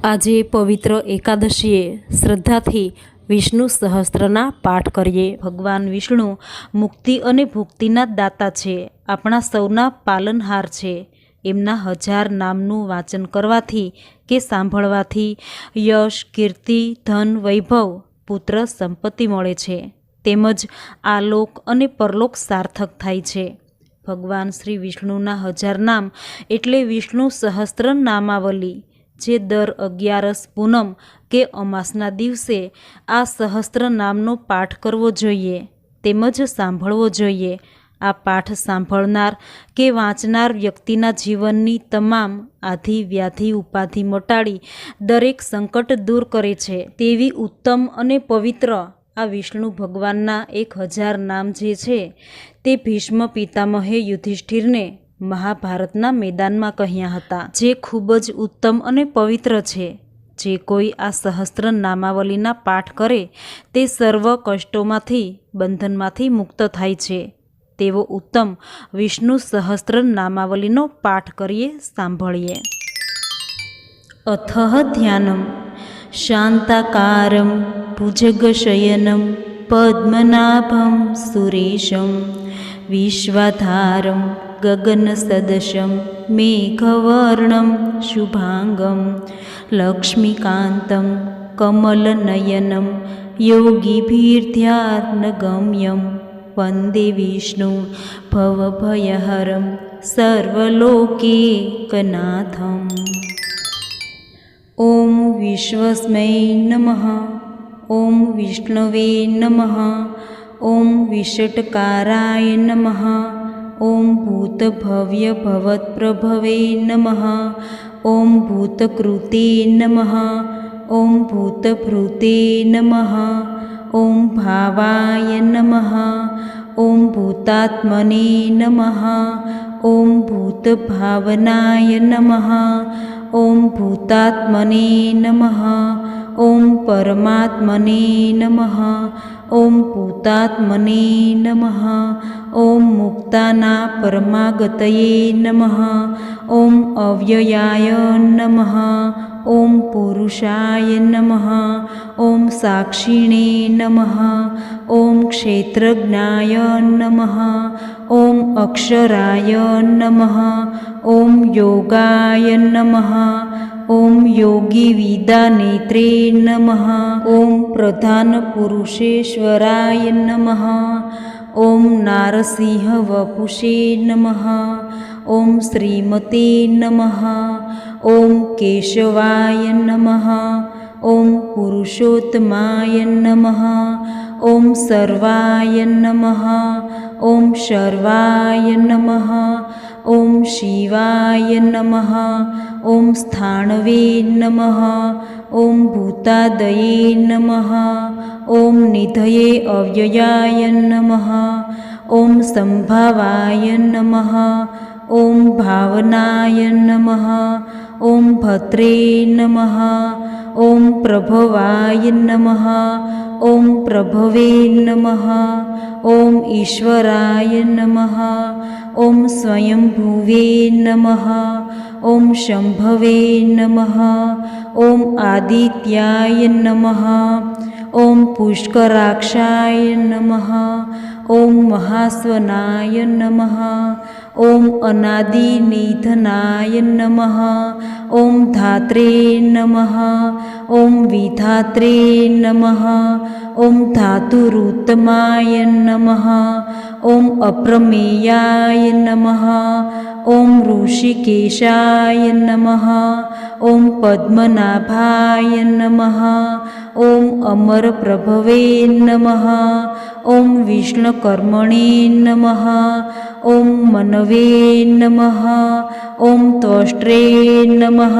આજે પવિત્ર એકાદશીએ શ્રદ્ધાથી વિષ્ણુ સહસ્ત્રના પાઠ કરીએ। ભગવાન વિષ્ણુ મુક્તિ અને ભુક્તિના દાતા છે, આપણા સૌના પાલનહાર છે। એમના 1000 નામનું વાંચન કરવાથી કે સાંભળવાથી યશ, કીર્તિ, ધન, વૈભવ, પુત્ર, સંપત્તિ મળે છે, તેમજ આલોક અને પરલોક સાર્થક થાય છે। ભગવાન શ્રી વિષ્ણુના 1000 નામ એટલે વિષ્ણુ સહસ્ત્ર નામાવલી, જે દર 11 પૂનમ કે અમાસના દિવસે આ સહસ્ત્ર નામનો પાઠ કરવો જોઈએ, તેમજ સાંભળવો જોઈએ। આ પાઠ સાંભળનાર કે વાંચનાર વ્યક્તિના જીવનની તમામ આધિ, વ્યાધિ, ઉપાધિ મટાડી દરેક સંકટ દૂર કરે છે તેવી ઉત્તમ અને પવિત્ર આ વિષ્ણુ ભગવાનના 1000 નામ જે છે તે ભીષ્મ પિતામહે યુધિષ્ઠિરને મહાભારતના મેદાનમાં કહ્યા હતા, જે ખૂબ જ ઉત્તમ અને પવિત્ર છે। જે કોઈ આ સહસ્ત્ર નામાવલીના પાઠ કરે તે સર્વ કષ્ટોમાંથી, બંધનમાંથી મુક્ત થાય છે। તેવો ઉત્તમ વિષ્ણુ સહસ્ત્ર નામાવલીનો પાઠ કરીએ, સાંભળીએ। અથઃ ધ્યાનમ શાંતાકારમ ભુજગશયનમ પદ્મનાભમ સુરેશમ વિશ્વાધારમ ગગનસદૃશમ મેઘવર્ણમ શુભાંગમ લક્ષ્મીકાંતમ કમલનયનમ યોગીભીર્ધ્યાનગમ્યમ વંદે વિષ્ણુ ભવભયહરમ સર્વલોકૈકનાથમ। ઓમ વિશ્વસ્મૈ નમઃ। ઓમ વિષ્ણવે નમઃ। ઓમ વિષટકારાય નમઃ। ઓમ ભૂતભવ્ય ભવત્પ્રભવે નમઃ। ઓમ ભૂતકૃતે નમઃ। ઓમ ભૂતભૃતે નમઃ। ઓમ ભાવાય નમઃ। ઓમ ભૂતાત્મને નમઃ। ઓમ ભૂતભાવનાય નમઃ। ઓમ ભૂતાત્મને નમઃ। ઓમ પરમાત્મને નમઃ। ઓમ ભૂતાત્મને નમઃ। ઓમ મુક્તાના પરમાગતયે નમઃ। ઓમ અવ્યયાય નમઃ। ઓમ પુરુષાય નમઃ। ઓમ સાક્ષિણે નમઃ। ઓમ ક્ષેત્રજ્ઞાય નમઃ। ઓમ અક્ષરાય નમઃ। ઓમ યોગાય નમઃ। ઓમ યોગીવિદાનેત્રે નમઃ। ઓમ પ્રધાન પુરુષેશ્વરાય નમઃ। ઓમ નારસિંહ વપુષે નમઃ। ઓમ શ્રીમતે નમઃ। ઓમ કેશવાય નમઃ। ઓમ પુરુષોત્તમાય નમઃ। ઓમ સર્વાય નમઃ। ઓમ શર્વાય નમઃ। ઓમ શિવાય નમઃ। ઓમ સ્થાણવે નમઃ। ઓમ ભૂતાદયે નમઃ। ઓમ નિધયે અવ્યયાય નમઃ। ઓમ સંભાવાય નમઃ। ઓમ ભાવનાય નમઃ। ઓમ ભદ્રે નમઃ। ઓમ પ્રભવાય નમઃ। ઓમ પ્રભવે નમઃ। ઓમ ઈશ્વરાય નમઃ। ઓમ સ્વયંભુવે નમઃ। ઓમ શંભવે નમઃ। ઓમ આદિત્યાય નમઃ। ઓમ પુષ્કરાક્ષાય નમઃ। ઓમ મહાસ્વનાય નમઃ। ઓમ અનાદિનિધનાય નમઃ। ઓમ ધાત્રે નમઃ। ઓમ વિધાત્રે નમઃ। ઓમ ધાતુરુત્તમાય નમઃ। ઓમ અપ્રમેયાય નમઃ। ઓમ ઋષિકેશાય નમઃ। ઓમ પદ્મનાભાય નમઃ। ઓમ અમરપ્રભવે નમઃ। ઓમ વિષ્ણુકર્મણે નમઃ। ઓમ મનવે નમઃ। ઓમ ત્વષ્ટ્રે નમઃ।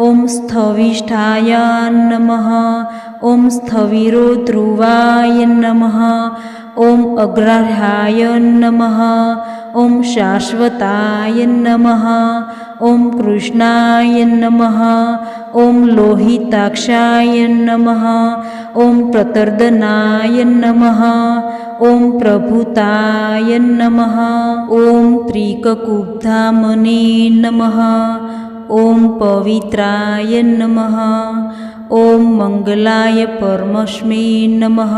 ઓમ સ્થવિષ્ઠાય નમઃ। ઓમ સ્થવિરો ધ્રુવાય નમઃ। ઓમ અગ્રહાય નમઃ। ઓમ શાશ્વતાય નમઃ। ઓમ કૃષ્ણાય નમઃ। ઓમ લોહિતાક્ષાય નમઃ। ઓમ પ્રતર્દનાય નમઃ। ઓમ પ્રભુતાય નમઃ। ઓમ ત્રિકકુબ્ધામને નમઃ। ॐ पवित्राय नमः। ॐ मंगलाय परमस्मै नमः।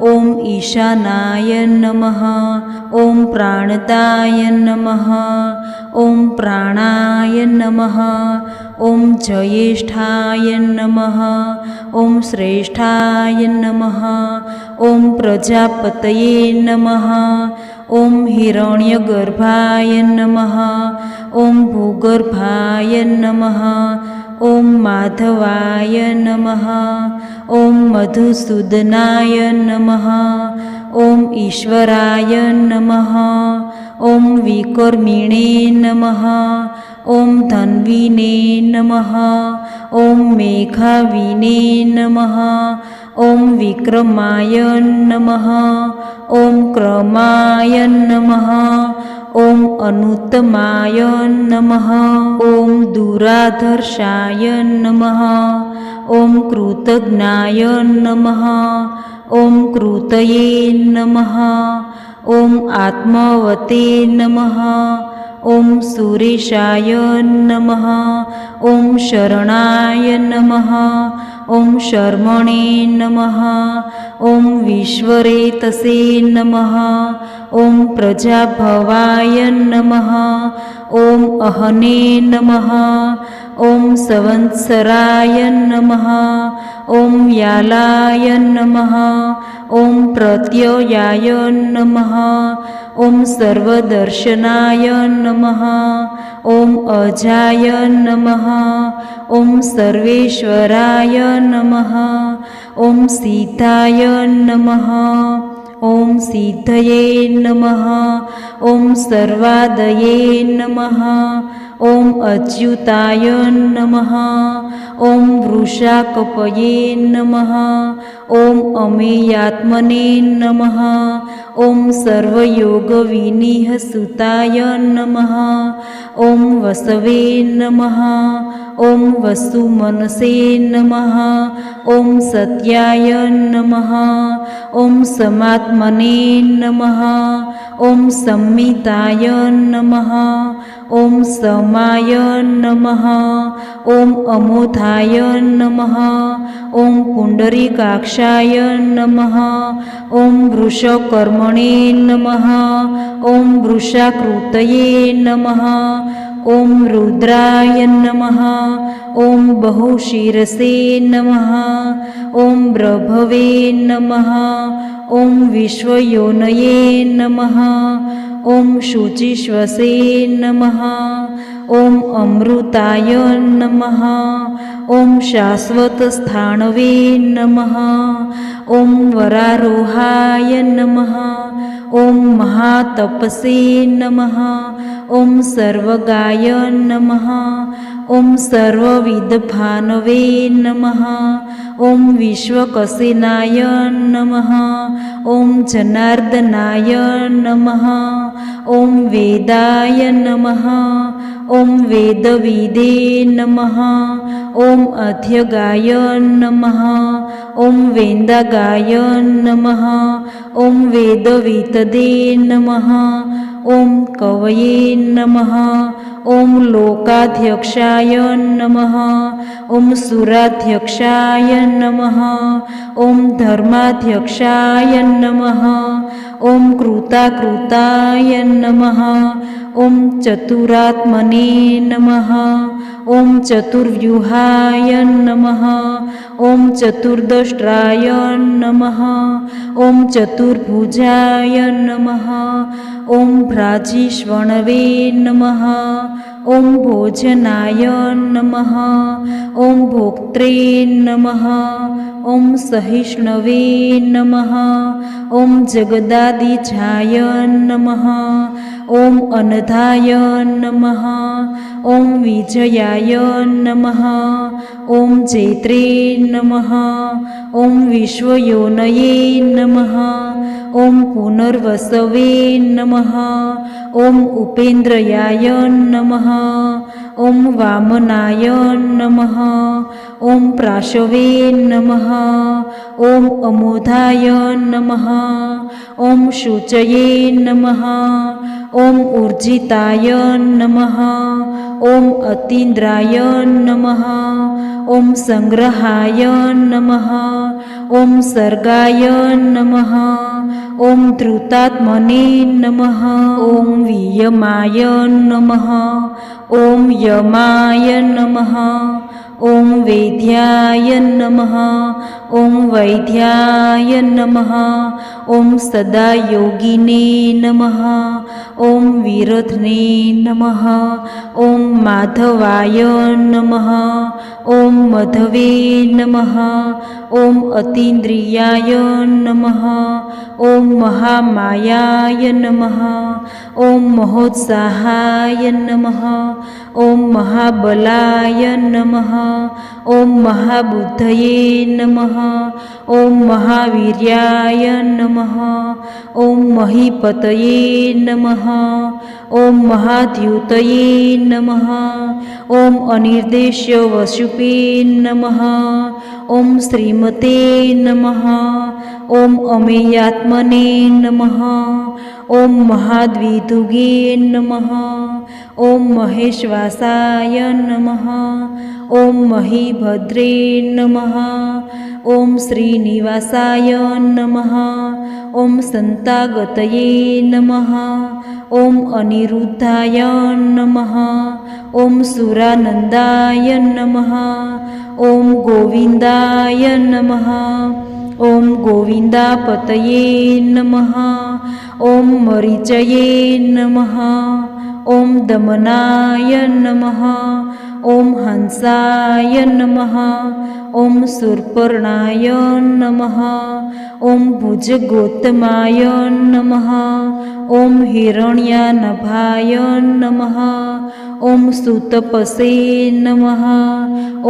ॐ ईशानाय नमः। ॐ प्राणदाय नमः। ॐ प्राणाय नमः। ॐ ज्येष्ठाय नमः। ॐ श्रेष्ठाय नमः। ॐ प्रजापतये नमः। ॐ हिरण्यगर्भाय नमः। ॐ भूगर्भाय नमः। ॐ माधवाय नमः। ॐ मधुसूदनाय नमः। ॐ ईश्वराय नमः। ॐ विकर्मिणे नमः। ॐ धन्विने नमः। ॐ मेघाविने नमः। ॐ विक्रमाय नमः। ॐ क्रमाय नमः। ॐ अनुत्तमाय नमः। ॐ दुराधर्षाय नमः। ॐ कृतज्ञाय नमः। ॐ कृतये नमः। ॐ आत्मवते नमः। ॐ सुरेशाय नमः। ॐ शरणाय नमः। ॐ शर्मणे नमः। ॐ विश्वरेतसे नमः। ॐ प्रजाभवाय नमः। ॐ अहने नमः। ॐ संवत्सराय नमः। ॐ यालाय नमः। ॐ प्रत्ययाय नमः। ॐ सर्वदर्शनाय नमः। ॐ अजाय नमः। ॐ सर्वेश्वराय नमः। ॐ सिद्धाय नमः। ॐ सिद्धये नमः। ॐ सर्वादये नमः। ॐ अच्युताय नमः। ॐ वृषाकपये नमः। ॐ अमेयात्मने नमः। ॐ सर्वयोगविनिहसुताय नमः। ॐ वसवे नमः। ॐ वसुमनसे नमः। ॐ सत्याय नमः। ॐ समात्मने नमः। ॐ संमिताय नमः। ॐ समाय नमः। ॐ अमोधाय नमः। ॐ पुण्डरीकाक्षाय नमः। ॐ वृषकर्मणे नमः। ॐ वृषाकृतये नमः। ॐ रुद्राय नमः। ॐ बहुशिरसे नमः। ॐ प्रभवे नमः। ॐ विश्वयोनये नमः। ॐ शुचिश्वसे नमः। ॐ अमृताय नमः। ॐ शाश्वतस्थाणवे नमः। ॐ वरारोहाय नमः। ॐ महातपसे नमः। ॐ सर्वगाय नमः। ॐ सर्वविद्भानवे नमः। ॐ विश्वकसेनाय नमः। ॐ जनार्दनाय नमः। ॐ वेदाय नमः। ॐ वेदविदे नमः। ॐ अध्यगाय नमः। ॐ वेदागाय नमः। ॐ वेदवितदे नमः। ॐ कवये नमः। ॐ लोकाध्यक्षाय नमः। ॐ सुराध्यक्षाय नमः। ॐ धर्माध्यक्षाय नमः। ॐ कृताकृताय नमः। ॐ चतुरात्मने नमः। ॐ चतुर्व्यूहाय नमः। ॐ चतुर्दष्ट्राय नमः। ॐ चतुर्भुजाय नमः। ॐ भ्राजिष्वणवे नमः। ॐ भोजनाय नमः। ॐ भोक्त्रे नमः। ॐ सहिष्णवे नमः। ॐ जगदादिजाय नमः। ॐ अनधाय नमः। ॐ विजयाय नमः। ॐ जैत्रे नमः। ॐ विश्वयोनये नमः। ॐ पुनर्वसवे नमः। ॐ उपेन्द्रयाय नमः। ॐ वामनाय नमः। ॐ प्राशवे नमः। ॐ अमोधाय नमः। ॐ शुचये नमः। ॐ ऊर्जिताय नमः। ॐ अतीन्द्राय नमः। ॐ संग्रहाय नमः। ॐ सर्गाय नमः। ॐ धृतात्मने नमः। ॐ वियमाय नमः। ॐ यमाय नमः। ॐ वेद्याय नमः। ॐ वैद्याय नमः। ॐ सदायोगिने नमः। ॐ वीरध्ने नमः। ॐ माधवाय नमः। ॐ मधवे नमः। ॐ अतीन्द्रियाय नमः। ॐ महामायाय नमः। ॐ महोत्साहाय नमः। ॐ महाबलाय नमः। ॐ महाबुद्धये नमः। ॐ महावीर्याय नमः। ॐ महीपतये नमः। ॐ महाद्युतये नमः। ॐ अनिर्देश्य वसुपे नमः। ॐ श्रीमते नमः। ॐ अमेयात्मने नमः। ॐ महाद्विदुगे नमः। ॐ महेश्वासाय नमः। ॐ महीभद्रे नमः। ॐ श्रीनिवासाय नमः। ॐ सन्तागतये नमः। ॐ अनिरुद्धाय नमः। ॐ सुरानन्दाय नमः। ॐ गोविन्दाय नमः। ॐ गोविन्दापतये नमः। ॐ मरीचये नमः। ॐ दमनाय नमः। ॐ हंसाय नमः। ॐ शूर्पर्णाय नमः। ॐ भुजगोत्तमाय नमः। ॐ हिरण्यानभाय नमः। ॐ सुतपसे नमः।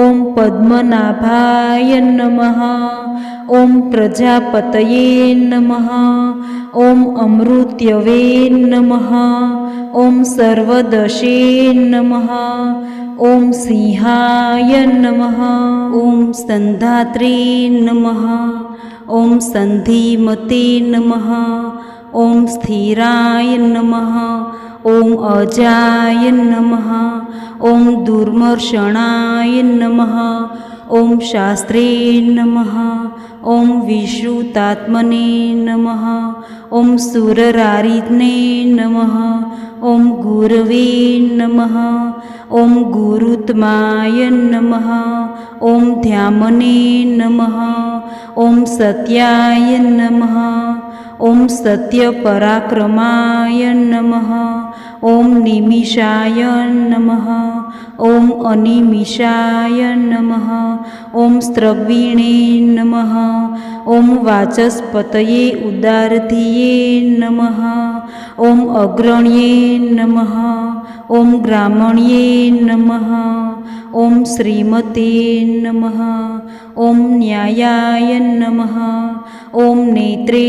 ॐ पद्मनाभाय नमः। ॐ प्रजापतये नमः। ॐ अमृत्यवे नमः। ॐ सर्वदशे नमः। ॐ सिंहाय नमः। ॐ सन्धात्रे नमः। ॐ सन्धिमते नमः। ॐ स्थिराय नमः। ॐ अजाय नमः। ॐ दुर्मर्षणाय नमः। ॐ शास्त्रे नमः। ॐ विश्रुतात्मने नमः। ॐ सुररारित्ने नमः। ॐ गुरवे नमः। ॐ गुरुत्माय नमः। ॐ ध्यामने नमः। ॐ सत्याय नमः। ॐ सत्यपराक्रमाय नमः। ॐ निमिषाय नमः। ॐ अनिमिषाय नमः। ॐ स्रविणे नमः। ॐ वाचस्पतये उदारधिये नमः। ॐ अग्रण्ये नमः। ॐ ग्रामण्ये नमः। ॐ श्रीमते नमः। ॐ न्यायाय नमः। ॐ नेत्रे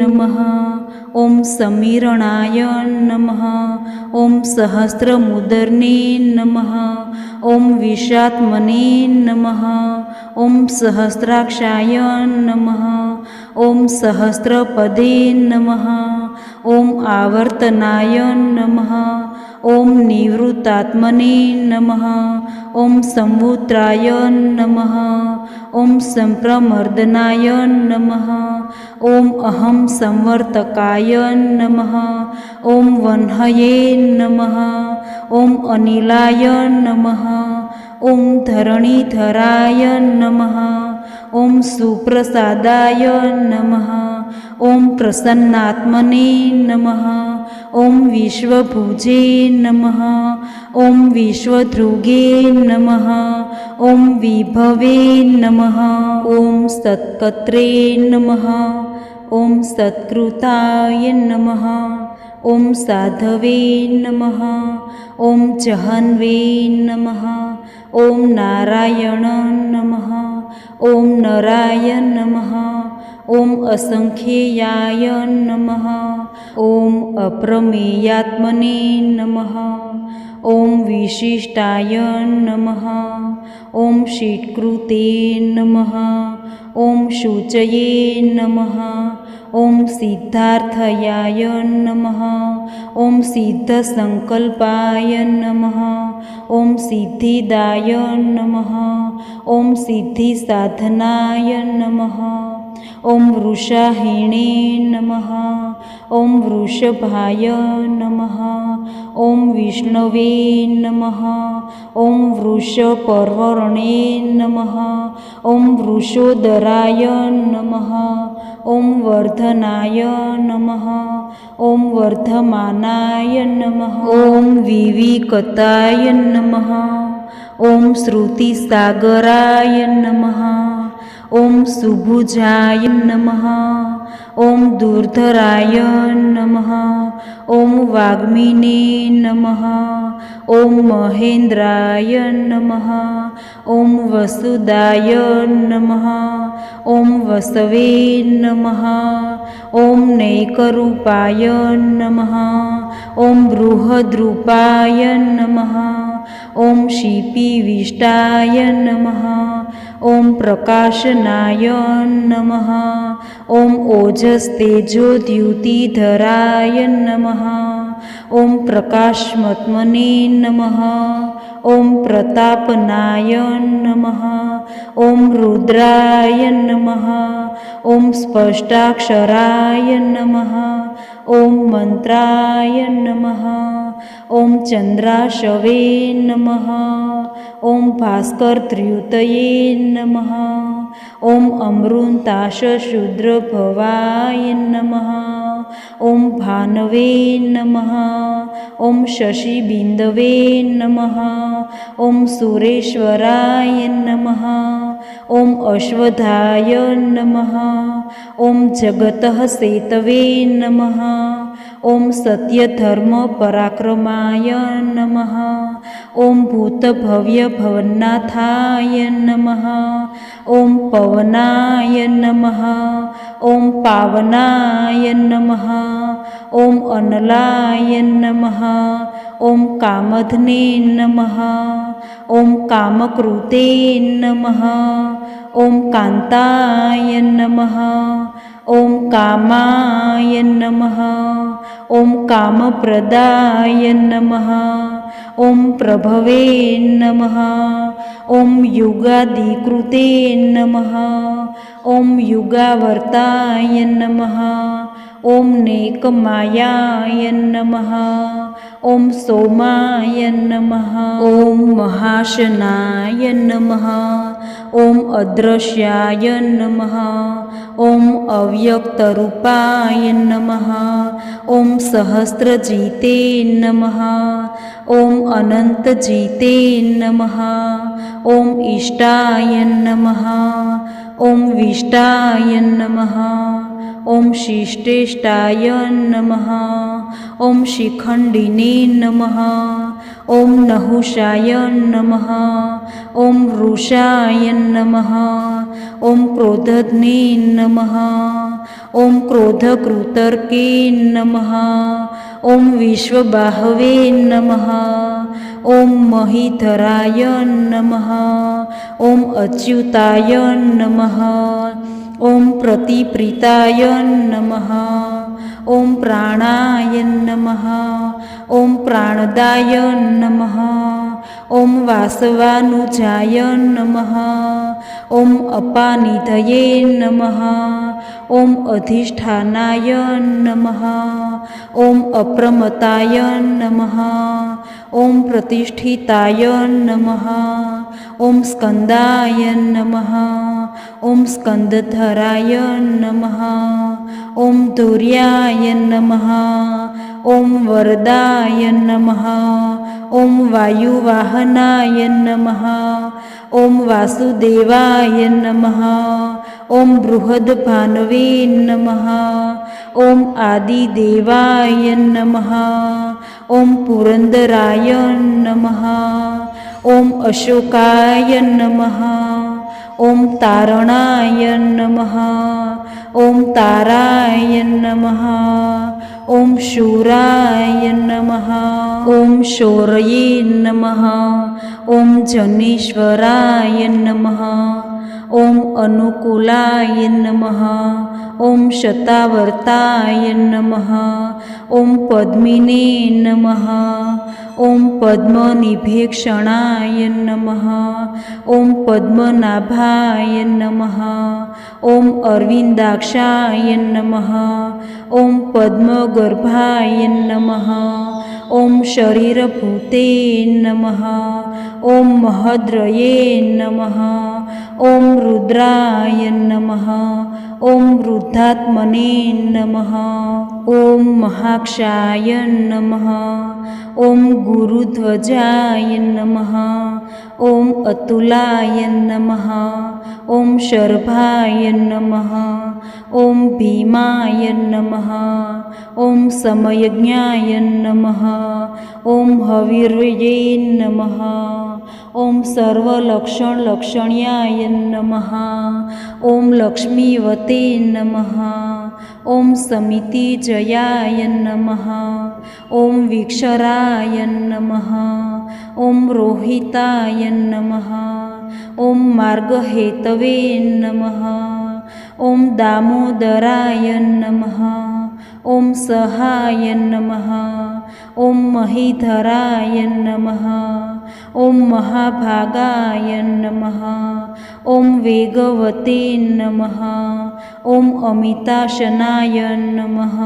नमः। ॐ समीरणाय नमः। ॐ सहस्रमुदर्ने नमः। ॐ विषात्मने नमः। ॐ सहस्राक्षाय नमः। ॐ सहस्रपदे नमः। ॐ आवर्तनाय नमः। ॐ निवृत्तात्मने नमः। ॐ संवुत्राय नमः। ॐ सम्प्रमर्दनाय नमः। ॐ अहं संवर्तकाय नमः। ॐ वह्नये नमः। ॐ अनिलाय नमः। ॐ धरणीधराय नमः। ॐ सुप्रसादाय नमः। ॐ प्रसन्नात्मने नमः। ॐ विश्वभुजे नमः। ॐ विश्वधृगे नमः। ॐ विभवे नमः। ॐ सत्कर्त्रे नमः। ॐ सत्कृताय नमः। ॐ साधवे नमः। ॐ जहन्वे नमः। ॐ नारायण नमः। ॐ नराय नमः। ॐ असंख्येयाय नमः। ॐ अप्रमेयात्मने नमः। ॐ विशिष्टाय नमः। ॐ षट्कृते नमः। ॐ शुचये नमः। ॐ सिद्धार्थयाय नमः। ॐ सिद्धसङ्कल्पाय नमः। ॐ सिद्धिदाय नमः। ॐ सिद्धिसाधनाय नमः। ॐ वृषाहिणे नमः। ॐ वृषभाय नमः। ॐ विष्णवे नमः। ॐ वृषपर्वणे नमः। ॐ वृषोदराय नमः। ॐ वर्धनाय नमः। ॐ वर्धमानाय नमः। ॐ विविकताय नमः। ॐ श्रुतिसागराय नमः। ॐ सुभुजाय नमः। ॐ दुर्धराय नमः। ॐ वाग्मिने नमः। ॐ महेन्द्राय नमः। ॐ वसुदाय नमः। ॐ वसवे नमः। ॐ नैकरूपाय नमः। ॐ बृहद्रूपाय नमः। ॐ शिपिविष्टाय नमः। ॐ प्रकाशनाय नमः। ॐ ओजस्तेजोद्युतिधराय नमः। ॐ प्रकाशमत्मने नमः। ॐ प्रतापनाय नमः। ॐ रुद्राय नमः। ॐ स्पष्टाक्षराय नमः। ॐ मन्त्राय नमः। ॐ चन्द्राशवे नमः। ॐ भास्करधृतये नमः। ॐ अमृताशशूद्रभवाय नमः। ॐ भानवे नमः। ॐ शशिबिन्दवे नमः। ॐ सुरेश्वराय नमः। ॐ अश्वत्थाय नमः। ॐ जगतः सेतवे नमः। ॐ सत्यधर्मपराक्रमाय नमः। ॐ भूतभव्यभवन्नाथाय नमः। ॐ पवनाय नमः। ॐ पावनाय नमः। ॐ अनलाय नमः। ॐ कामधने नमः। ॐ कामकृते नमः। ॐ कान्ताय नमः। ॐ कामाय नमः। ॐ कामप्रदाय नमः। ॐ प्रभवे नमः। ॐ युगादिकृते नमः। ॐ युगावर्ताय नमः। ॐ नेकमायाय नमः। ॐ सोमाय नमः। ॐ महाशनाय नमः। ॐ अदृश्याय नमः। ॐ अव्यक्तरूपाय नमः। ॐ सहस्रजिते नमः। ॐ अनन्तजिते नमः। ॐ इष्टाय नमः। ॐ विष्टाय नमः। ॐ शिष्टेष्टाय नमः। ॐ शिखण्डिने नमः। ॐ नहुषाय नमः। ॐ वृषाय नमः। ॐ क्रोधज्ञे नमः। ॐ क्रोधकृतर्के नमः। ॐ विश्वबाहवे नमः। ॐ महीधराय नमः। ॐ अच्युताय नमः। ॐ प्रतिप्रीताय नमः। ॐ प्राणाय नमः। ॐ प्राणदाय नमः। ॐ वासवानुजाय नमः। ॐ अपानिधये नमः। ॐ अधिष्ठानाय नमः। ॐ अप्रमताय नमः। ॐ प्रतिष्ठिताय नमः। ॐ स्कन्दाय नमः। ॐ स्कन्दधराय नमः। ॐ धुर्याय नमः। ॐ वरदाय नमः। ॐ वायुवाहनाय नमः। ॐ वासुदेवाय नमः। ॐ बृहद्भानवे नमः। ॐ आदिदेवाय नमः। ॐ पुरन्दराय नमः। ॐ अशोकाय नमः। ॐ तारणाय नमः ॐ ताराय नमः ॐ शूराय नमः ॐ शौर्ये नमः ॐ जनेश्वराय नमः ॐ अनुकूलाय नमः ॐ शतावर्ताय नमः ॐ पद्मिने नमः ॐ पद्मनिभेक्षणाय नमः ॐ पद्मनाभाय नमः ॐ अरविन्दाक्षाय नमः ॐ पद्मगर्भाय नमः ॐ शरीरभूते नमः ॐ महद्रये नमः ॐ रुद्राय नमः ॐ रुद्धात्मने नमः ॐ महाक्षाय नमः ॐ गुरुध्वजाय नमः ॐ अतुलाय नमः ॐ शर्भाय नमः ॐ भीमाय नमः ॐ समयज्ञाय नमः ॐ हविर्ये नमः ॐ सर्वलक्षणलक्षण्याय नमः ॐ लक्ष्मीवते नमः ॐ समितिजयाय नमः ॐ वीक्षराय नमः ॐ रोहिताय नमः ॐ मार्गहेतवे नमः ॐ दामोदराय नमः ॐ सहाय नमः ॐ महीधराय नमः ॐ महाभागाय नमः ॐ वेगवते नमः ॐ अमिताशनाय नमः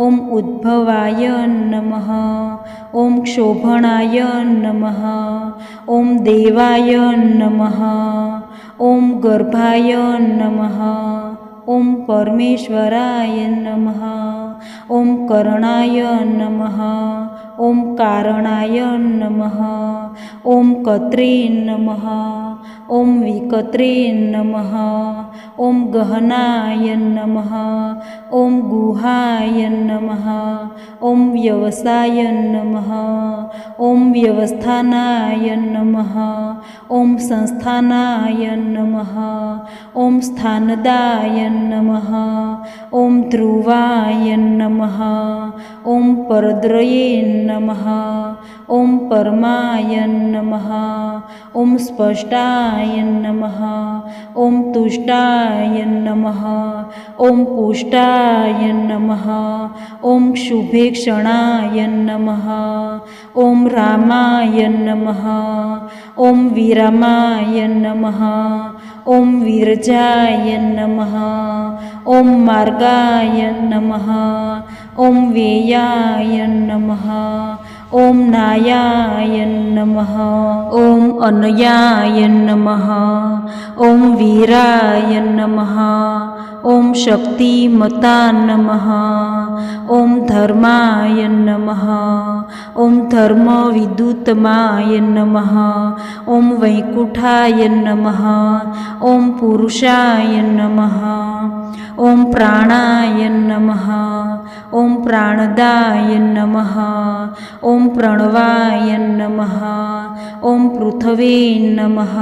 ॐ उद्भवाय नमः ॐ क्षोभणाय नमः ॐ देवाय नमः ॐ गर्भाय नमः ॐ परमेश्वराय नमः ॐ करणाय नमः ॐ कारणाय नमः ॐ कत्रे नमः ॐ विकत्रे नमः ॐ गहनाय नमः ॐ गुहाय नमः ॐ व्यवसाय नमः ॐ व्यवस्थानाय नमः ॐ संस्थानाय नमः ॐ स्थानदाय नमः ॐ ध्रुवाय नमः ॐ परद्रये नमः ॐ परमाय नमः ॐ स्पष्टाय नमः ॐ तुष्टाय नमः ॐ पुष्टाय नमः ॐ शुभेक्षणाय नमः ॐ रामाय नमः ॐ विरामाय नमः ॐ विरजाय नमः ॐ मार्गाय नमः ॐ वेयाय नमः ॐ नायाय नमः ॐ अनयाय नमः ॐ वीराय नमः ॐ शक्तिमता नमः ॐ धर्माय नमः ॐ धर्मविद्युतमाय नमः ॐ वैकुंठाय नमः ॐ पुरुषाय नमः ॐ प्राणाय नमः ॐ प्राणदाय नमः ॐ प्रणवाय नमः ॐ पृथ्वे नमः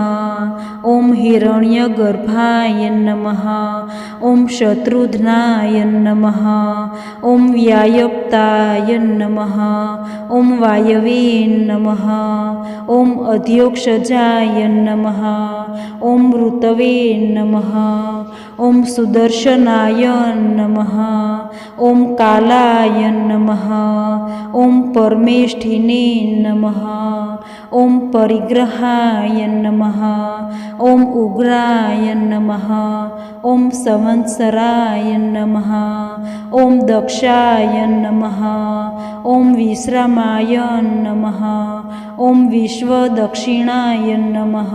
ॐ हिरण्यगर्भाय नमः ॐ शत्रुघ्नाय नमः ॐ व्यायप्ताय नमः ॐ वायवे नमः ॐ अध्योक्षजाय नमः ॐ ऋतवे नमः ॐ सुदर्शनाय नमः ॐ कालाय नमः ॐ परमेष्ठिने नमः ॐ परिग्रहाय नमः ॐ उग्राय नमः ॐ संवत्सराय नमः ॐ दक्षाय नमः ॐ विश्रामाय नमः ॐ विश्वदक्षिणाय नमः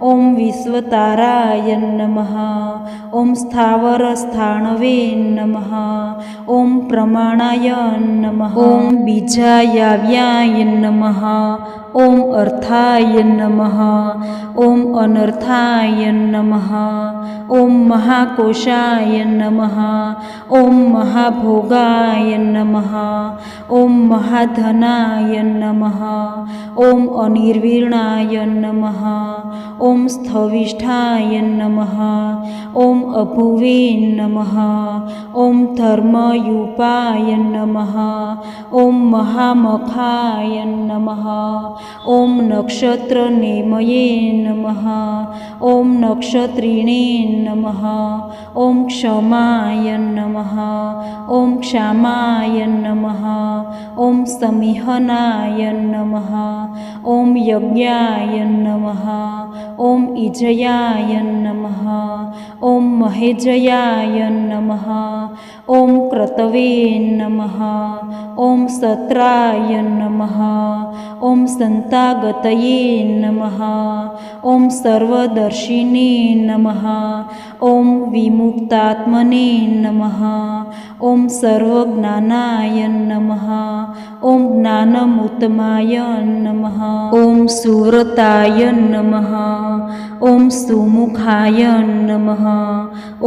ॐ विश्वताराय नमः ॐ स्थावरस्थाणवे नमः ॐ प्रमाणाय नमः ॐ बीजायाव्याय नमः ॐ अर्थाय नमः ॐ अनर्थाय नमः ॐ महाकोशाय नमः ॐ महाभोगाय नमः ॐ महाधनाय नमः ॐ अनिर्वीणाय नमः। ॐ स्थविष्ठाय नमः। ॐ अभुवे नमः। ॐ धर्मयूपाय नमः। ॐ महामखाय नमः। ॐ नक्षत्रनेमये नमः। ॐ नक्षत्रिणे नमः। ॐ क्षमाय नमः। ॐ क्षमाय नमः। ॐ समिहनाय नमः। ॐ यज्ञाय नमः। ॐ इजयाय नमः। ॐ महेजयाय नमः। ॐ क्रतवे नमः। ॐ सत्राय नमः। ॐ सन्तागतये नमः। ॐ सर्वदर्शिने नमः। ॐ विमुक्तात्मने नमः। ॐ सर्वज्ञानाय नमः। ॐ ज्ञानमुत्तमाय नमः। ॐ सुव्रताय नमः। ॐ सुमुखाय नमः।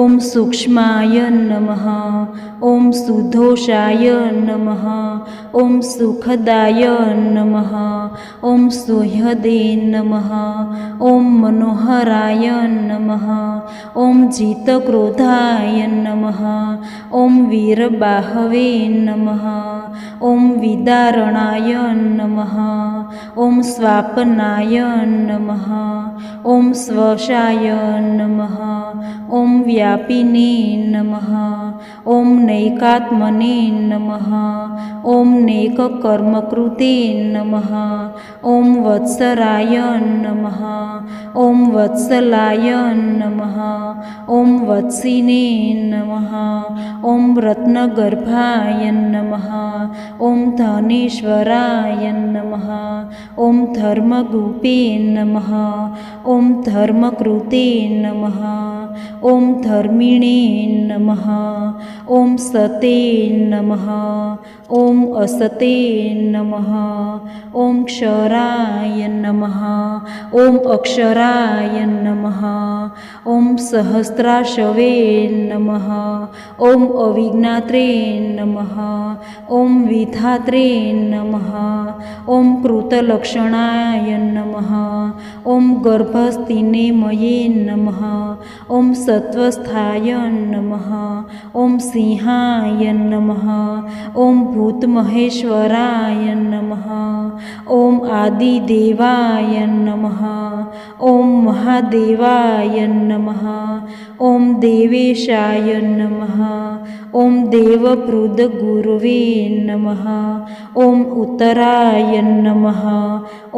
ॐ सूक्ष्माय नमः। ॐ सुदोषाय नमः। ॐ सुखदाय नमः। ॐ सुहृदे नमः। ॐ मनोहराय नमः। ॐ जितक्रोधाय नमः। ॐ वीरबाहवे नमः। ॐ विदारणाय नमः। ॐ स्वापनाय नमः। ॐ स्वशाय नमः। ॐ व्यापिने नमः। ॐ नैकात्मने नमः। ॐ नेककर्मकृते नमः। ॐ वत्सराय नमः। ॐ वत्सलाय नमः। ॐ वत्सिने नमः। ॐ रत्नगर्भाय नमः। ॐ धनेश्वराय नमः। ॐ धर्मगुपे नमः। ॐ धर्मकृते नमः। ॐ धर्मिणे नमः। ॐ सते नमः। ॐ असते नमः। ॐ क्षराय नमः। ॐ अक्षराय नमः। ॐ सहस्राशवे नमः। ॐ अविज्ञात्रे नमः। ॐ विधात्रे नमः। ॐ कृतलक्षणाय नमः। ॐ गर्भस्थिनेमये नमः। ॐ सत्वस्थाय नमः। ॐ सिंहाय नमः। ॐ भूतमहेश्वराय नमः। ॐ आदिदेवाय नमः। ॐ महादेवाय नमः। ॐ देवेशाय नमः। ॐ देवप्रुदगुरवे नमः। ॐ उत्तराय नमः।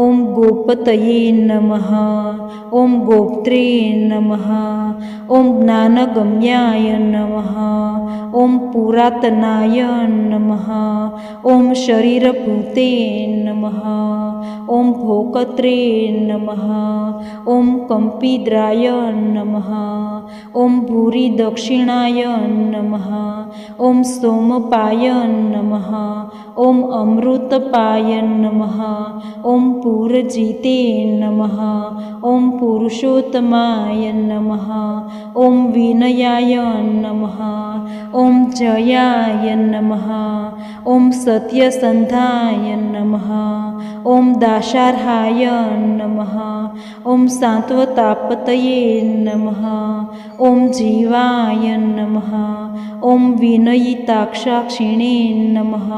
ॐ गोपतये नमः। ॐ गोप्त्रे नमः। ॐ ज्ञानगम्याय नमः। ॐ पुरातनाय नमः। ॐ शरीरभूते नमः। ॐ भोकत्रे नमः। ॐ कम्पिद्राय नमः। ॐ भूरिदक्षिणाय नमः। ॐ सोमपाय नमः। ॐ अमृतपाय नमः। ॐ पूरजिते नमः। ॐ पुरुषोत्तमाय नमः। ॐ विनयाय नमः। ॐ जयाय नमः। ॐ सत्यसन्धाय नमः। ॐ दाशार्हाय नमः। ॐ सात्वतापतये नमः। ॐ जीवाय नमः। ॐ विनयिताक्षाक्षिणे नमः।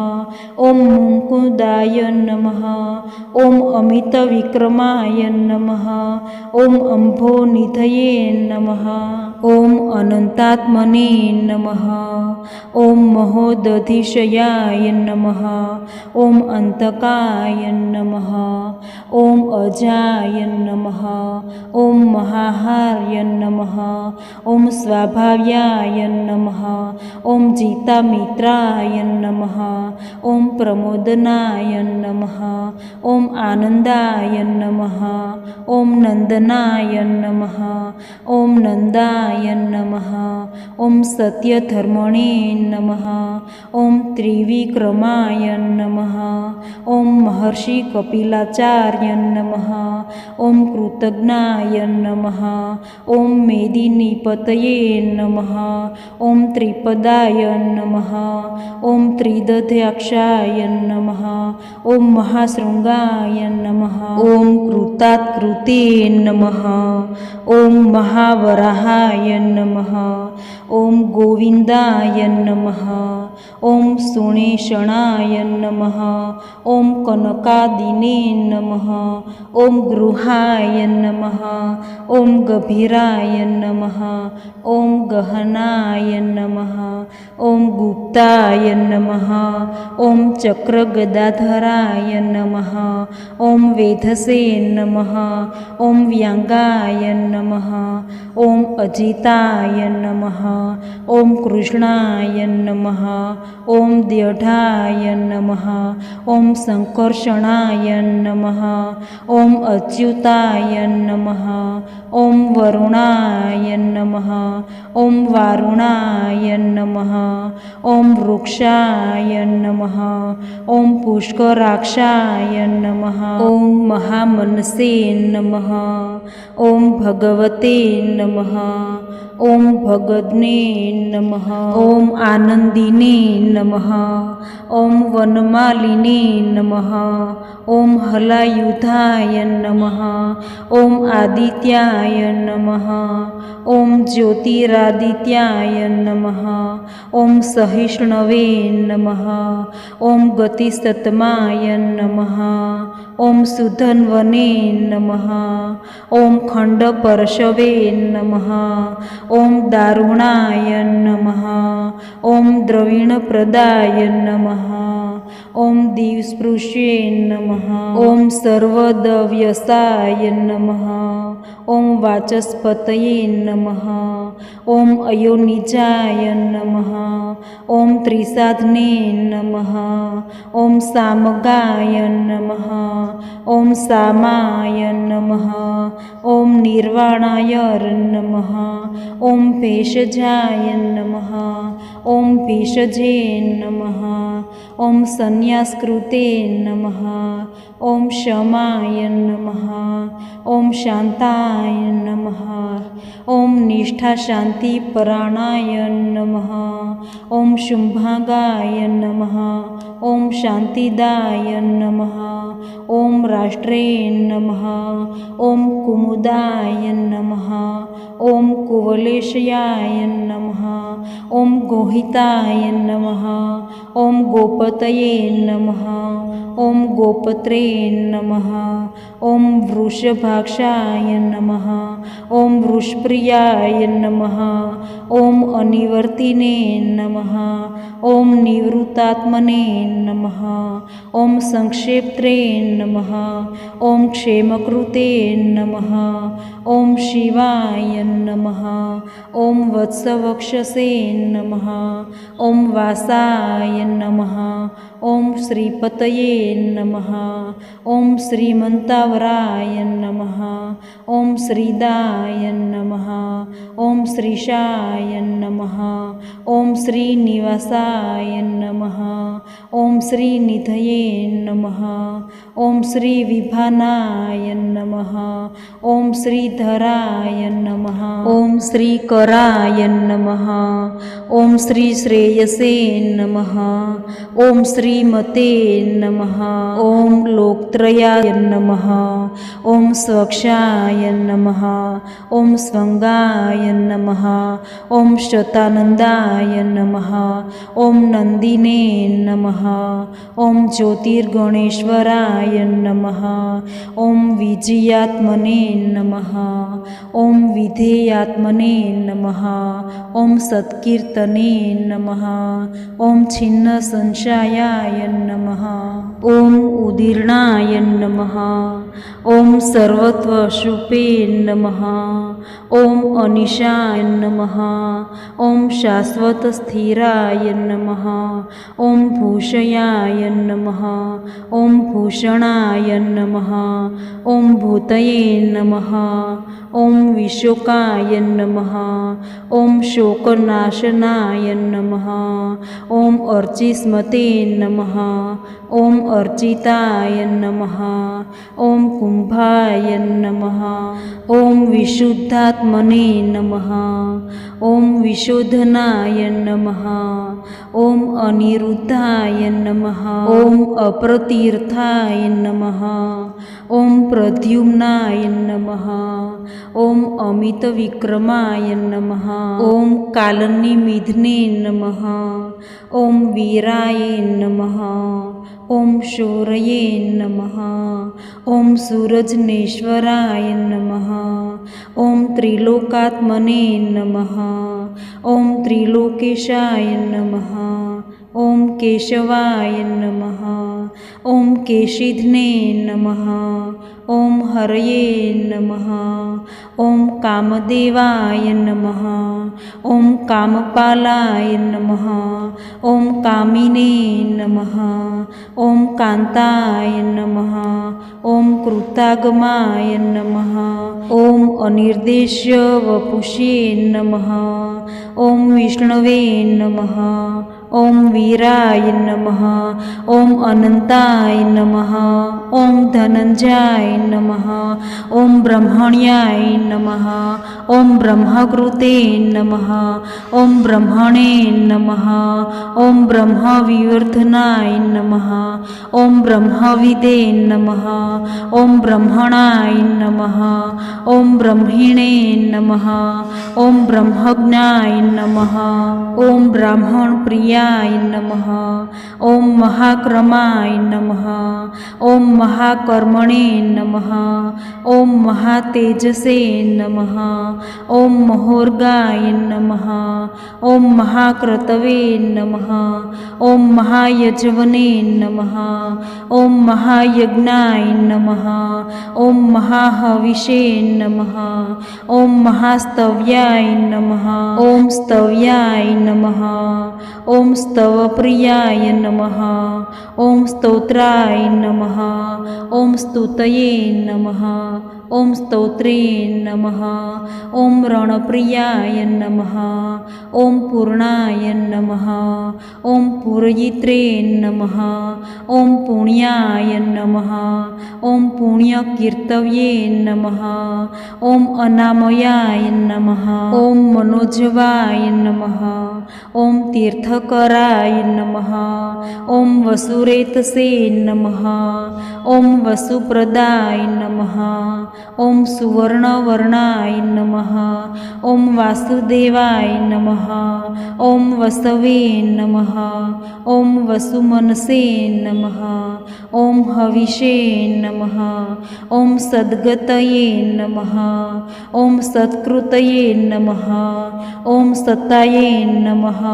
ॐ मुकुदाय नमः। ॐ अमितविक्रमाय नमः। ॐ अम्भोनिधये नमः। ॐ अनन्तात्मने नमः। ॐ महोदधिशयाय नमः। ॐ अन्तकाय नमः। ॐ अजाय नमः। ॐ महाहार्य नमः। ॐ स्वाभाव्याय नमः। ॐ जितामित्राय नमः। ॐ प्रमोदनाय नमः। ॐ आनन्दाय नमः। ॐ नन्दनाय नमः। ॐ नन्दाय नमः। ॐ सत्यधर्मणे नमः। ॐ त्रिविक्रमाय नमः। ॐ महर्षि कपिलाचार्य नमः। ॐ कृतज्ञाय नमः। ॐ मेदिनीपतये नमः। ॐ त्रिपदा त्रिशूलाय नमः। ॐ त्रिदध्याक्षाय नमः। ॐ महाशृङ्गाय नमः। ॐ कृतात्कृते नमः। ॐ महावराहाय नमः। ॐ गोविन्दाय नमः। ॐ सुणेशणाय नमः। ॐ कनकादिने नमः। ॐ गृहाय नमः। ॐ गभीराय नमः। ॐ गहनाय नमः। ॐ गुप्ताय नमः। ॐ चक्रगदाधराय नमः। ॐ वेधसे नमः। ॐ व्याङ्गाय नमः। ॐ अजिताय नमः। ॐ कृष्णाय नमः। ॐ द्यढाय नमः। ॐ सङ्कर्षणाय नमः। ॐ अच्युताय नमः। ॐ वरुणाय नमः। ॐ वारुणाय नमः। ॐ वृक्षाय नमः। ॐ पुष्कराक्षाय नमः। ॐ महामनसे नमः। ॐ भगवते नमः। ॐ भगद्ने नमः। ॐ आनन्दिने नमः। ॐ वनमालिने नमः। ॐ हलायुधाय नमः। ॐ आदित्याय नमः। ॐ ज्योतिरादित्याय नमः। ॐ सहिष्णवे नमः। ॐ गतिसत्माय नमः। ॐ सुधन्वने नमः। ॐ खण्डपर्शवे नमः। ॐ दारुणाय नमः। ॐ द्रविणप्रदाय नमः। ॐ दिवस्पृशे नमः। ॐ सर्वदव्यसाय नमः। ॐ वाचस्पतये नमः। ॐ अयोनिजाय नमः। ॐ त्रिसाधने नमः। ॐ सामगाय नमः। ॐ सामाय नमः। ॐ निर्वाणाय नमः। ॐ भेषजाय नमः। ॐ भेषजे नमः। ॐ संन्यासकृते नमः। ॐ क्षमाय नमः। ॐ शान्ताय नमः। ॐ निष्ठाशान्तिपराणाय नमः। ॐ शुम्भागाय नमः। ॐ शान्तिदाय नमः। ॐ राष्ट्रे नमः। ॐ कुमुदाय नमः। ॐ कुवलेशयाय नमः। ॐ गोहिताय नमः। ॐ गोपतये नमः। ॐ गोपत्रे नमः। ॐ वृषभाक्षाय नमः। ॐ वृषप्रियाय नमः। ॐ अनिवर्तिने नमः। ॐ निवृत्तात्मने नमः। ॐ संक्षेप्त्रे नमः। ॐ क्षेमकृते नमः। ॐ शिवाय नमः। ॐ वत्सवक्षसे नमः। ॐ वासाय नमः। ॐ श्रीपतये नमः। ॐ श्रीमन्तावराय नमः। ॐ श्रीदाय नमः। ॐ श्रीशाय नमः। ॐ श्रीनिवासाय नमः। ॐ श्रीनिधये नमः। ॐ श्रीविभानाय नमः। ॐ श्रीधराय नमः। ॐ श्रीकराय नमः। ॐ श्रीश्रेयसे नमः। ॐ श्रीमते नमः। ॐ लोकत्रयाय नमः। ॐ स्वक्षाय नमः। ॐ स्वङ्गाय नमः। ॐ शतानन्दाय नमः। ॐ नन्दिने नमः। ॐ ज्योतिर्गणेश्वराय नमः। ॐ विजयात्मने नमः। ॐ विधेयात्मने नमः। ॐ सत्कीर्तने नमः। ॐ छिन्नसंशयाय नमः। ॐ उदीर्णाय नमः। ॐ सर्वत्वशुपे नमः। ॐ अनिशाय नमः। ॐ शाश्वतस्थिराय नमः। ॐ भूषयाय नमः। ॐ भूषणाय नमः। ॐ भूतये नमः। ॐ विशोकाय नमः। ॐ शोकनाशनाय नमः। ॐ अर्चिस्मते नमः। ॐ अर्चिताय नमः। ॐ कुम्भाय नमः। ॐ विशुद्धात्मने नमः। નમઃ. ઓમ વિશોધનાય નમઃ. ઓમ અનિરુદ્ધાય નમઃ. ઓમ અપ્રતીર્થાય નમઃ. ઓમ પ્રદ્યુમ્નાય નમઃ. ઓમ અમિત વિક્રમાય નમઃ. ઓમ કાલનિમિધને નમઃ. ઓમ વીરાય નમઃ. ઓમ શૌર્યે નમઃ. ઓમ સૂરજનેશ્વરાય નમઃ. ઓમ ત્રિલોકાત્મને નમઃ. ઓમ ત્રિલોકેશાય નમઃ. ઓમ કેશવાય નમઃ. ઓમ કેશિધ્ને નમઃ. ઓમ હરયે નમઃ. ઓમ કામદેવાય નમઃ. ઓમ કામપાલાય નમઃ. ઓમ કામિને નમઃ. ઓમ કાંતાય નમઃ. ઓમ કૃતાગમાય નમઃ. ઓમ અનિર્દેશ્ય વપુષે નમઃ. ઓમ વિષ્ણવે નમઃ. ઓમ વીરાય નમઃ. ઓમ અનંતાય નમઃ. ઓમ ધનંજયાય નમઃ. ઓમ બ્રહ્મણ્યાય નમઃ. ઓમ બ્રહ્મકૃતે નમઃ. ઓમ બ્રહ્મણે નમઃ. ઓમ બ્રહ્મવિવર્ધનાય નમઃ. ઓમ બ્રહ્મવિદે નમઃ. ઓમ બ્રહ્મણાય નમઃ. ઓમ બ્રહ્મિણે નમઃ. ઓમ બ્રહ્મજ્ઞાય નમઃ. ઓમ બ્રાહ્મણ પ્રિયાય નમઃ. ઓમ મહાક્રમાય નમઃ. ઓમ મહાકર્મણે નમઃ. ઓમ મહાતેજસે નમઃ. ઓમ મહોર્ગાય નમઃ. ઓમ મહાક્રતવે નમઃ. ઓમ મહાયજવને નમઃ. ઓમ મહાયજ્ઞાય નમઃ. ઓમ મહાહવિષે નમઃ. ઓમ મહાસ્તવ્યાય નમઃ. ઓમ સ્તવ્યાય નમઃ. ઓમ સ્તવપ્રિયાય નમઃ. ઓમ સ્તોત્રાય નમઃ. ઓમ સ્તુતયે નમઃ. ઓમ સ્તોત્રે નમઃ. ઓમ રણપ્રિયાય નમઃ. ઓમ પૂર્ણાય નમઃ. ઓમ પૂરયિત્રે નમઃ. ઓમ પુણ્યાય નમઃ. ઓમ પુણ્યકીર્તવ્યે નમઃ. ઓમ અનામયાય નમઃ. ઓમ મનોજવાય નમઃ. ઓમ તીર્થકરાય નમઃ. ઓમ વસુરેતસે નમઃ. ઓમ વસુપ્રદાય નમઃ. ઓમ સુવર્ણવર્ણાય નમઃ. ઓમ વાસુદેવાય નમઃ. ઓમ વસવે નમઃ. ઓમ વસુમનસે નમઃ. ઓમ હવિષે નમઃ. ઓમ સદ્ગતયે નમઃ. ઓમ સત્કૃતયે નમઃ. ઓમ સતાયે નમઃ.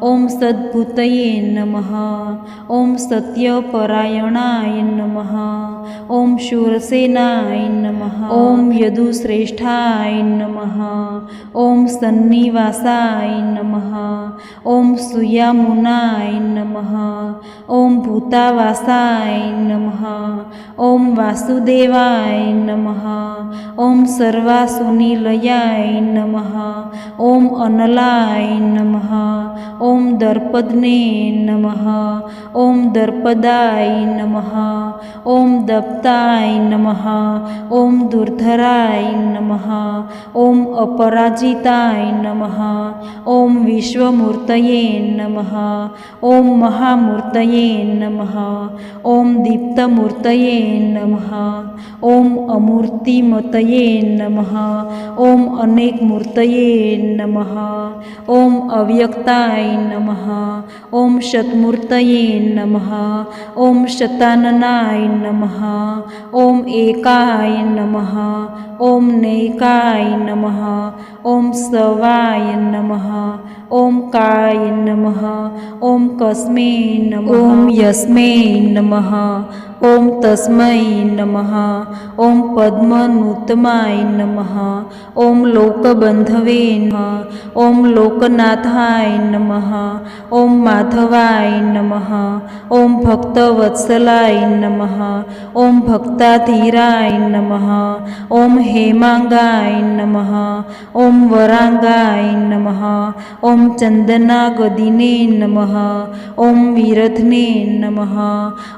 ઓમ સદ્ભૂતયે નમઃ. ઓમ સત્યપરાયણાય નમઃ. ઓમ શૂરસેનાય નમઃ. ઓમ યદુશ્રેષ્ઠાય નમઃ. ઓમ સન્નિવાસાય નમઃ. ઓમ સુયામુનાય નમઃ. ઓમ ભૂતાવાસાય નમઃ. ઓમ વાસુદેવાય નમઃ. ઓમ સર્વાસુનિલયાય નમઃ. ઓમ અનલાય નમઃ. ઓમ દર્પદને નમઃ. ઓમ દર્પદાય નમઃ. ઓમ દપ્તાય નમઃ. ઓમ દુર્ધરાય નમઃ. ઓમ અપરાજિતાય નમઃ. ઓમ વિશ્વમૂર્તયે નમઃ. ઓમ મહામૂર્તયે નમઃ. ઓમ દીપ્તમૂર્તયે નમઃ. ઓમ અમૂર્તિમતયે નમઃ. ઓમ અનેકમૂર્તયે નમઃ. ઓમ અવ્યક્તાય નમઃ. ઓમ શતમૂર્તયે નમઃ. ઓમ શતાનનાય નમઃ. ઓમ એકાય નમઃ. ઓમ નૈકાય નમઃ. ઓમ સવાય નમઃ. ઓમ કાય નમઃ. ઓમ કસ્મે નમઃ. ઓમ યસ્મે નમઃ. ઓમ તસ્મૈ નમઃ. ઓમ પદ્મનૂતમાય નમઃ. ઓમ લોકબંધવે નમઃ. ઓમ લોકનાથાય નમઃ. ઓમ માધવાય નમઃ. ઓમ ભક્તવત્સલાય નમઃ. ઓમ ભક્તાધીરાય નમઃ. ઓમ હેમાંગાય નમઃ. ઓમ વરાંગાય નમઃ. ઓમ ઓમ ચંદનાગદિને નમઃ. ઓમ વિરધને નમઃ.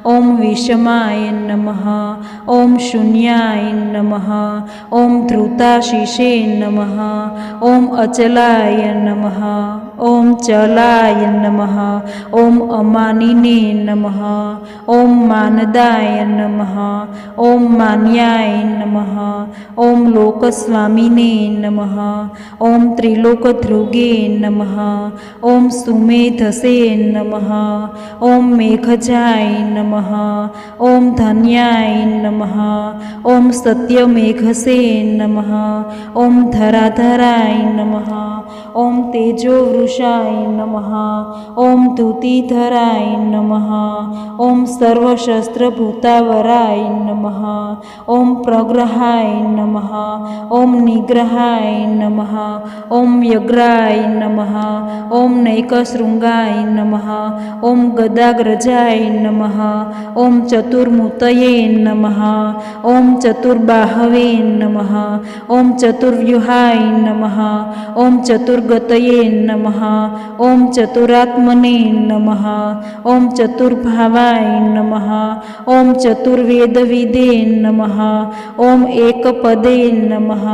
ઓમ વિષમાય નમઃ. ઓમ શૂન્યાય નમઃ. ઓમ ધૃતાશીષે નમઃ. ઓમ અચલાય નમઃ. ઓમ ચલાય નમઃ. ઓમ અમાનિને નમઃ. ઓમ માનદાય નમઃ. ઓમ માન્યાય નમઃ. ઓમ લોકસ્વામિને નમઃ. ઓમ ત્રિલોકધ્રુગે નમઃ. ઓમ સુમેધસે નમઃ. ઓમ મેઘજાય નમઃ. ઓમ ધન્યાય નમઃ. ઓમ સત્યમેઘસે નમઃ. ઓમ ધરાધરાય નમઃ. ઓમ તેજોવૃષાય નમઃ. ઓમ ધૂતિધરાય નમઃ. ઓમ સર્વશસ્ત્રભૂતાવરાય નમઃ. ઓમ પ્રગ્રહાય નમઃ. ઓમ નિગ્રહાય નમઃ. ઓમ વ્યગ્રાય નમઃ. ઓમ નૈકશૃંગાય નમઃ. ઓમ ગદાગ્રજાય નમઃ. ઓમ ચતુર્મૂતયે નમઃ. ઓમ ચતુર્બાહવે નમઃ. ઓમ ચતુર્વ્યુહાય નમઃ. ઓમ ચતુર્ગતયે નમઃ. ઓમ ચતુરાત્મને નમઃ. ઓમ ચતુર્ભાવાય નમઃ. ઓમ ચતુર્વેદવિદે નમઃ. ઓમ એકપદે નમઃ.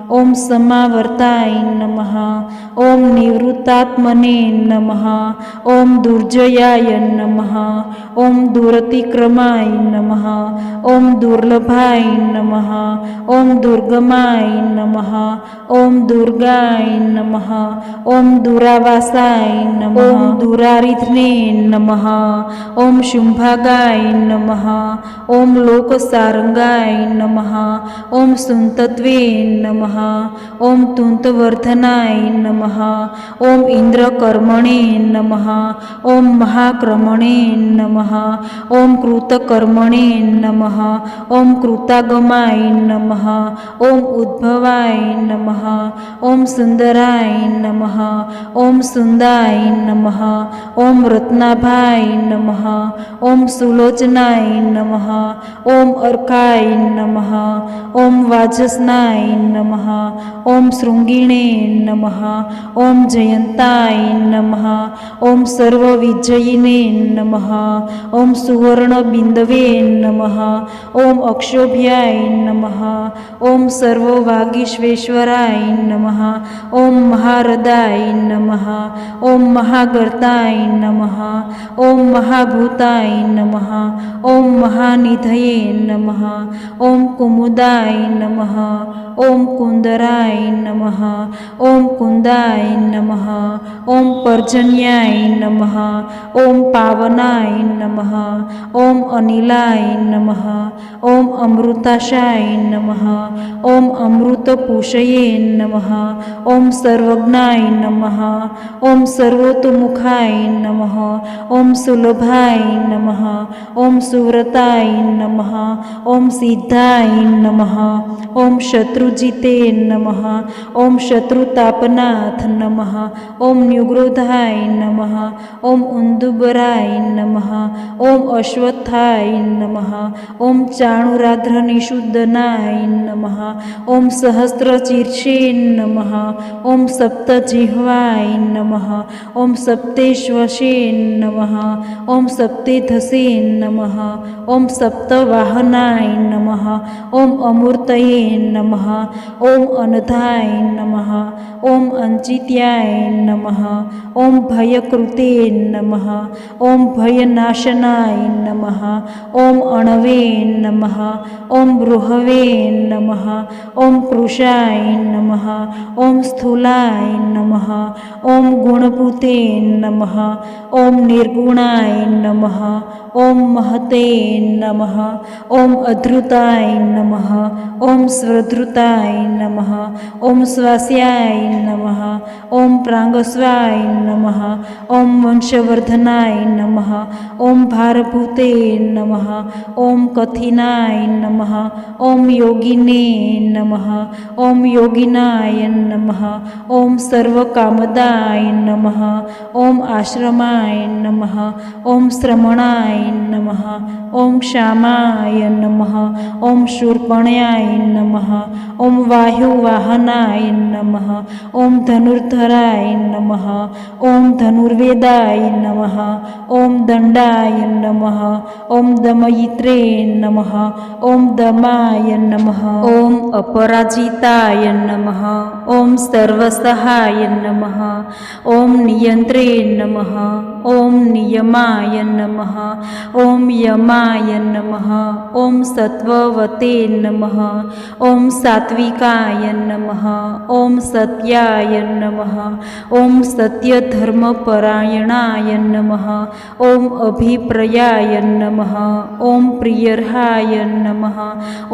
ઓમ સમાવર્તાય નમઃ. ઓમ નિવૃત્તાત્મને નમઃ. ઓમ દુર્જયાય નમઃ. ઓમ દુરતિક્રમાય નમઃ. ઓમ દુર્લભાય નમઃ. ઓમ દુર્ગમાય નમઃ. ઓમ દુર્ગાય નમઃ. ઓમ દુરાવાસાય નમઃ. ઓમ દુરારિધ્ને નમઃ. ઓમ શુંભાગાય નમઃ. ઓમ લોકસારંગાય નમઃ. ઓમ સુંતત્વે નમઃ. ઓમ તુંતવર્ધનાય નમઃ. ઓમ ઇન્દ્રકર્મણે નમઃ. ઓમ મહાક્રમણે નમઃ. ઓમ કૃતકર્મણે નમઃ. ઓમ કૃતાગમાય નમઃ. ઓમ ઉદ્ભવાય નમઃ. ઓમ સુંદરાય નમઃ. ઓમ સુંદાય નમઃ. ઓમ રત્નાભાય નમઃ. ઓમ સુલોચનાય નમઃ. ઓમ અર્કાય નમઃ. ઓમ વાજસ્નાય નમઃ. ઓમ શૃંગિણે નમઃ. ઓમ જયંતાય નમઃ. ઓમ સર્વવિજયિને નમઃ. ઓમ સુવર્ણબિંદવે નમઃ. ઓમ અક્ષોભ્યાય નમઃ. ઓમ સર્વવાગીશ્વેશ્વરાય નમઃ. ઓમ મહારદાય નમઃ. ઓમ મહાગર્તાય નમઃ. ઓમ મહાભૂતાય નમઃ. ઓમ મહાનિધયે નમઃ. ઓમ કુમુદાય નમઃ. ઓમ કુંદરાય નમઃ. ઓમ કુંદાય નમઃ. ઓમ પર્જન્યાય નમઃ. ઓમ પાવનાય નમઃ. ઓમ અનિલાય નમઃ. ઓમ અમૃતાશાય નમઃ. ઓમ અમૃતપૂષયે નમઃ. ઓમ સર્વજ્ઞાય નમઃ. ઓમ સર્વતોમુખાય નમઃ. ઓમ સુલભાય નમઃ. ઓમ સુવ્રતાય નમઃ. ઓમ સિદ્ધાય નમઃ. ઓમ શત્રુજીતે નમઃ. ઓમ શત્રુતાપનાથ નમઃ. ઓમ ન્યુગ્રોધાય નમઃ. ઓમ ઉંદુબરાય નમઃ. ઓમ અશ્વત્થાય નમઃ. ઓમ ચાણુરાધ્રનિષુદ્ધનાય નમઃ. ઓમ સહસ્રશીર્ષે નમઃ. ઓમ સપ્તજિહ્વાય નમઃ. ઓમ સપ્તેશ્વશે નમઃ. ઓમ સપ્તેધસે નમઃ. ઓમ સપ્તવાહનાય નમઃ. ઓમ અમૂર્તયે નમઃ. ઓમ અનધાય નમઃ. ઓમ અંચિત્યાય નમઃ. ઓમ ભયકૃતે નમઃ. ઓમ ભયનાશનાય નમઃ. ઓમ અણવે નમઃ. ઓમ બૃહવે નમઃ. ઓમ કૃશાય નમઃ. ઓમ સ્થૂલાય નમઃ. ઓમ ગુણભૂતે નમઃ. ઓમ નિર્ગુણાય નમઃ. ઓમ મહતે નમઃ. ઓમ અધૃતાય નમઃ. ઓમ સ્વધૃતાય નમઃ. ઓમ સ્વાસ્યાય નમઃ. ઓમ પ્રાંગસ્વાય નમઃ. ઓમ વંશવર્ધનાય નમઃ. ઓમ ભારભૂતે નમઃ. ઓમ કથિનાય નમઃ. ઓમ યોગિને નમઃ. ઓમ યોગિનાય નમઃ. ઓમ સર્વકામદાય નમઃ. ઓમ આશ્રમાય નમઃ. ઓમ શ્રમણાય નમઃ. ઓમ ક્ષામાય નમઃ. ઓમ શૂર્પણ્યાય નમઃ. ઓમ વાયુવાહનાય નમઃ. ॐ धनुर्धराय नमः ॐ धनुर्वेदाय नमः ॐ दण्डाय नमः ॐ दमयित्रे नमः ॐ दमाय नमः ॐ अपराजिताय नमः ॐ सर्वसहाय नमः ॐ नियन्त्रे नमः ॐ नियमाय नमः ॐ यमाय नमः ॐ सत्त्ववते नमः ॐ सात्विकाय नमः ॐ सत्याय नमः ॐ सत्यधर्मपरायणाय नमः ॐ अभिप्रायाय नमः ॐ प्रियर्हाय नमः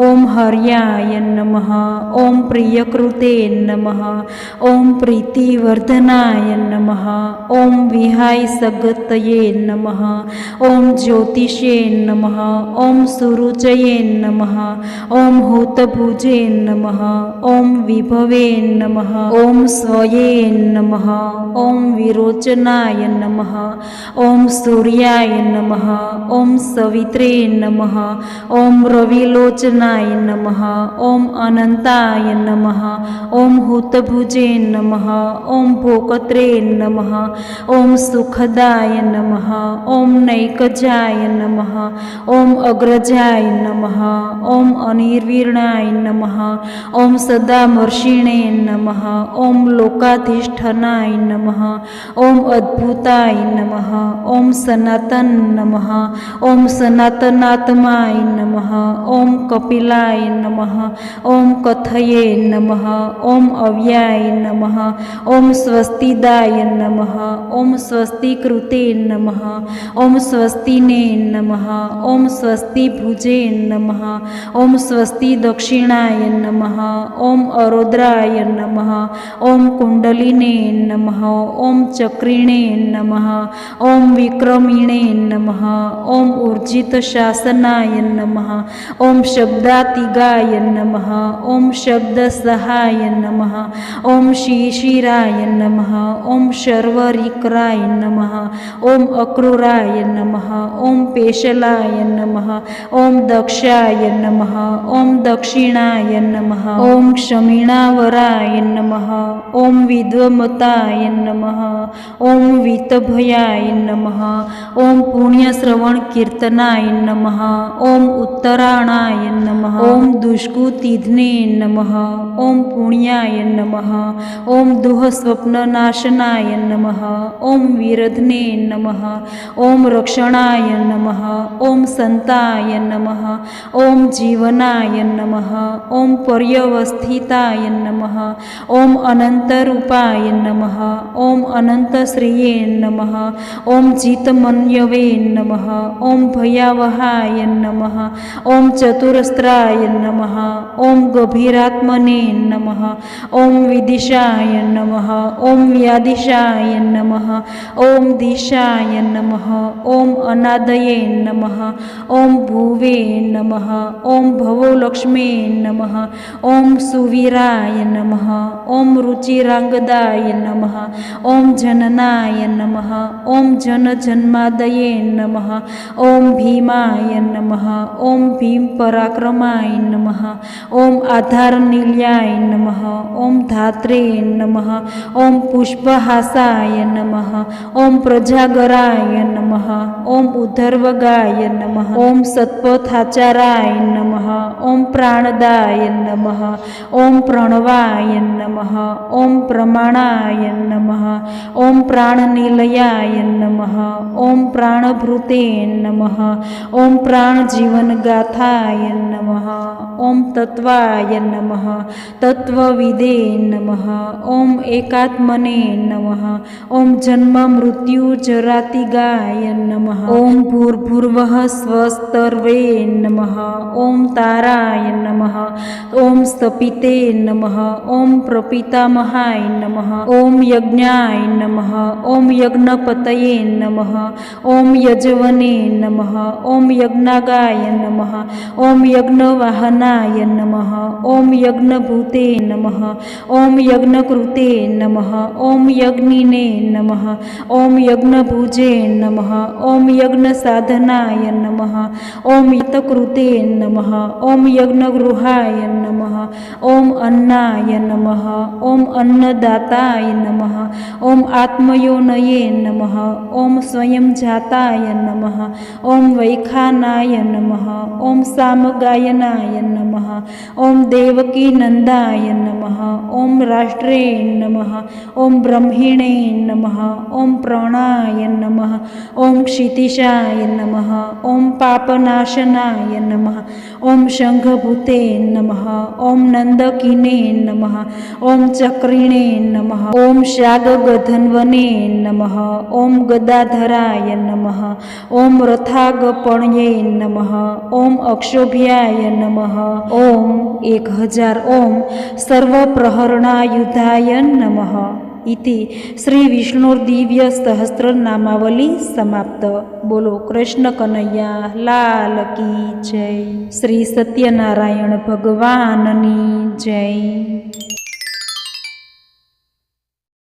ॐ हर्याय नमः ॐ प्रियकृते नमः ॐ प्रीतिवर्धनाय नमः ॐ विहायसगतये नमः ॐ ज्योतिषे नमः ॐ सुरुचये नमः ॐ हूतभुजे नमः ॐ विभवे नमः ॐ स्वये नमः ॐ विरोचनाय नमः ॐ सूर्याय नमः ॐ सवित्रे नमः ॐ रविलोचनाय नमः ॐ अनन्ताय नमः ॐ हूतभुजे नमः ॐ भोकत्रे नमः ॐ सुखदाय नमः ॐ नैकजाय नमः ॐ अग्रजाय नमः ॐ अनिर्वीर्णाय नमः ॐ सदामर्षिणे नमः ॐ लोकाधिष्ठनाय नमः ॐ अद्भुताय नमः ॐ सनातन नमः ॐ सनातनात्माय नमः ॐ कपिलाय नमः ॐ कथये नमः ॐ अव्याय नमः ॐ स्वस्तिदाय नमः ॐ स्वस्तिकृते नमः ॐ स्वस्तिने नमः ॐ स्वस्तिभुजे नमः ॐ स्वस्तिदक्षिणाय नमः ॐ अरोद्राय नमः ॐ कुण्डलिने नमः ॐ चक्रिणे नमः ॐ विक्रमिणे नमः ॐ ऊर्जितशासनाय नमः ॐ शब्दातिगाय नमः ॐ शब्दसहाय नमः ॐ शिशिराय नमः ॐ शर्वरिक्राय नमः ॐ अक्रूराय नमः ॐ पेशलाय नमः ॐ दक्षाय नमः ॐ दक्षिणाय नमः ॐ क्षमिणावराय नमः ॐ विद्वमताय नमः ॐ वितभयाय नमः ॐ पुण्यश्रवणकीर्तनाय नमः ॐ उत्तराणाय नमः ॐ दुष्कुतिघ्ने नमः ॐ पुण्याय नमः ॐ दुःस्वप्ननाशनाय नमः ॐ वीरध्ने नमः ॐ रक्षणाय नमः ॐ सन्ताय नमः ॐ जीवनाय नमः ॐ पर्यवस्थिताय नमः ॐ अनन्तरूपाय नमः ॐ अनन्तश्रिये नमः ॐ जितमन्यवे नमः ॐ भयावहाय नमः ॐ चतुरस्त्राय नमः ॐ गभीरात्मने नमः ॐ विदिशाय नमः ॐ व्यादिशाय नमः ॐ दिशाय नमः ॐ अनादये नमः ॐ भुवे नमः ॐ भवोलक्ष्मे नमः ॐ सुवीराय नमः ॐ रुचिराङ्गदाय नमः ॐ जननाय नमः ॐ जनजन्मादये नमः ॐ भीमाय नमः ॐ भीमपराक्रमाय नमः ॐ आधारनिलयाय नमः ॐ धात्रे नमः ॐ पुष्पहासाय नमः ॐ प्रजागराय नमः ॐ उद्धर्वगाय नमः ॐ सत्पथाचाराय नमः ॐ प्राणदाय नमः ॐ प्रणवाय नमः ॐ प्रमाणाय नमः ॐ प्राणनिलयाय नमः ॐ प्राणभृते नमः ॐ प्राणजीवनगाथाय नमः ॐ तत्त्वाय नमः तत्त्वविदे नमः ॐ एकात्मने नमः ॐ जन्ममृत्युजरातिगाय नमः ॐ भूर्भुवः स्वस्तर्वे नमः ॐ ताराय नमः ॐ स्तपिते नमः ॐ प्रपितामहाय नमः ॐ यज्ञाय नमः ॐ यज्ञपतये नमः ॐ यजवने नमः ॐ यज्ञागाय नमः ॐ यज्ञवाहनाय नमः ॐ यज्ञभूते नमः ॐ ઓમ યજ્ઞકૃતે નમઃ ઓમ યજ્ઞિને નમઃ ઓમ યજ્ઞભુજે નમઃ ઓમ યજ્ઞસાધનાય નમઃ ઓમ યતકૃતે નમઃ ઓમ યજ્ઞગૃહાય નમઃ ઓમ અન્નાય નમઃ ઓમ અન્નદાતાય નમઃ ઓમ આત્મયોનયે નમઃ ઓમ સ્વયંજાતાય નમઃ ઓમ વૈખાનાય નમઃ ઓમ સામગાયનાય નમઃ ઓમ દેવકીનંદાય નમઃ ઓમ રાષ્ટ્રે નમઃ ઓમ બ્રહ્મિણે નમઃ ઓમ પ્રણાય નમઃ ઓમ ક્ષિતિશાય નમઃ ઓમ પાપનાશનાય નમઃ ઓમ શંખભૂતે નમઃ ઓમ નંદકિને નમઃ ઓમ ચક્રિણે નમઃ ઓમ શાગગધન્વને નમઃ ઓમ ગદાધરાય નમઃ ઓમ રથાગપણ્યે નમઃ ઓમ અક્ષોભ્યાય નમઃ ઓમ 1000 ઓમ સર્વપ્રહરણાયુધાય નમઃ ઇતિ શ્રી વિષ્ણુર્દિવ્ય સહસ્રનામાવલી સમાપ્ત. બોલો કૃષ્ણ કનૈયા લાલ કી જય. શ્રી સત્યનારાયણ ભગવાનની જય.